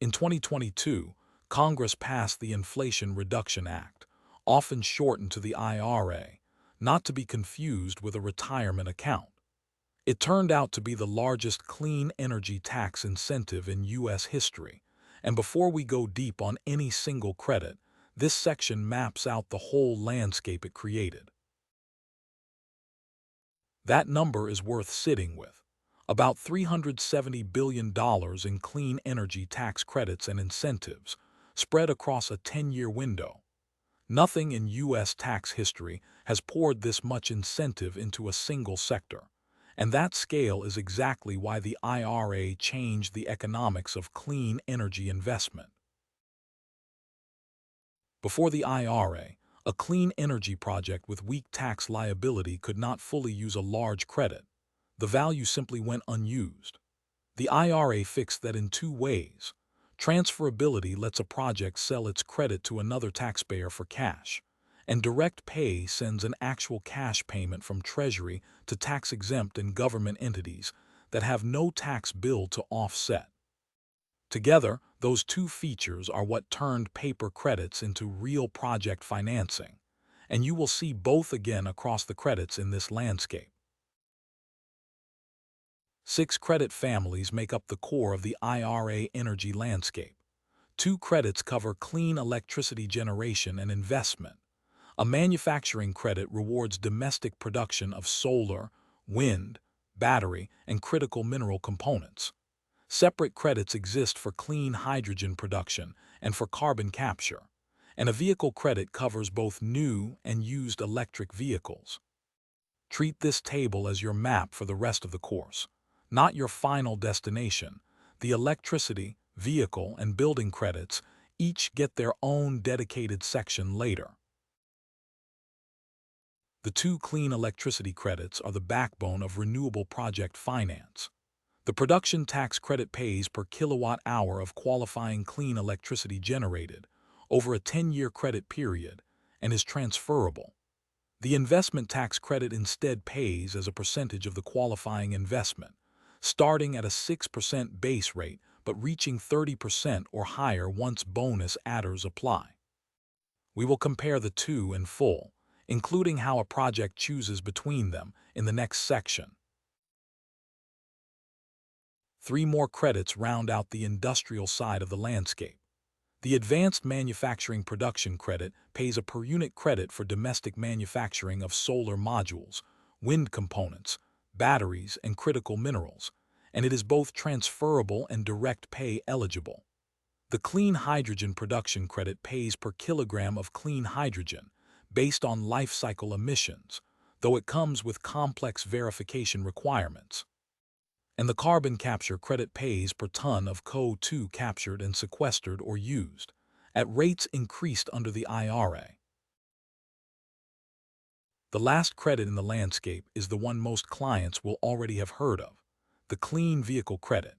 In 2022, Congress passed the Inflation Reduction Act, often shortened to the IRA, not to be confused with a retirement account. It turned out to be the largest clean energy tax incentive in U.S. history, and before we go deep on any single credit, this section maps out the whole landscape it created. That number is worth sitting with. About $370 billion in clean energy tax credits and incentives, spread across a 10-year window. Nothing in U.S. tax history has poured this much incentive into a single sector, and that scale is exactly why the IRA changed the economics of clean energy investment. Before the IRA, a clean energy project with weak tax liability could not fully use a large credit. The value simply went unused. The IRA fixed that in two ways. Transferability lets a project sell its credit to another taxpayer for cash, and direct pay sends an actual cash payment from Treasury to tax-exempt and government entities that have no tax bill to offset. Together, those two features are what turned paper credits into real project financing, and you will see both again across the credits in this landscape. 6 credit families make up the core of the IRA energy landscape. 2 credits cover clean electricity generation and investment. A manufacturing credit rewards domestic production of solar, wind, battery, and critical mineral components. Separate credits exist for clean hydrogen production and for carbon capture, and a vehicle credit covers both new and used electric vehicles. Treat this table as your map for the rest of the course, not your final destination. The electricity, vehicle, and building credits each get their own dedicated section later. The 2 clean electricity credits are the backbone of renewable project finance. The production tax credit pays per kilowatt hour of qualifying clean electricity generated over a 10-year credit period and is transferable. The investment tax credit instead pays as a percentage of the qualifying investment, starting at a 6% base rate but reaching 30% or higher once bonus adders apply. We will compare the two in full, including how a project chooses between them, in the next section. 3 more credits round out the industrial side of the landscape. The Advanced Manufacturing Production Credit pays a per-unit credit for domestic manufacturing of solar modules, wind components, batteries, and critical minerals, and it is both transferable and direct pay eligible. The Clean Hydrogen Production Credit pays per kilogram of clean hydrogen, based on life cycle emissions, though it comes with complex verification requirements. And the Carbon Capture Credit pays per ton of CO2 captured and sequestered or used, at rates increased under the IRA. The last credit in the landscape is the one most clients will already have heard of, the Clean Vehicle Credit.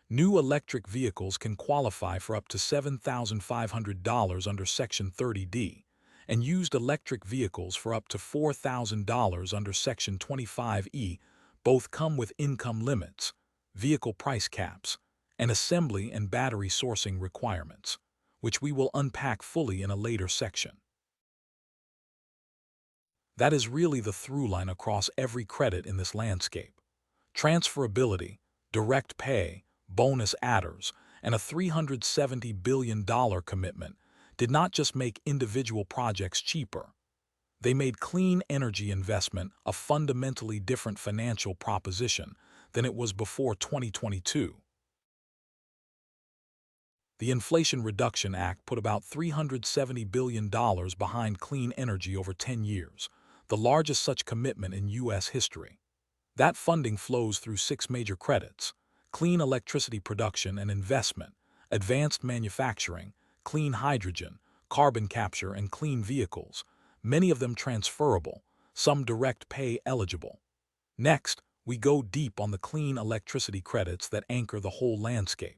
New electric vehicles can qualify for up to $7,500 under Section 30D, and used electric vehicles for up to $4,000 under Section 25E. Both come with income limits, vehicle price caps, and assembly and battery sourcing requirements, which we will unpack fully in a later section. That is really the through line across every credit in this landscape. Transferability, direct pay, bonus adders, and a $370 billion commitment did not just make individual projects cheaper. They made clean energy investment a fundamentally different financial proposition than it was before 2022. The Inflation Reduction Act put about $370 billion behind clean energy over 10 years, the largest such commitment in U.S. history. That funding flows through 6 major credits: clean electricity production and investment, advanced manufacturing, clean hydrogen, carbon capture, and clean vehicles, many of them transferable, some direct pay eligible. Next, we go deep on the clean electricity credits that anchor the whole landscape.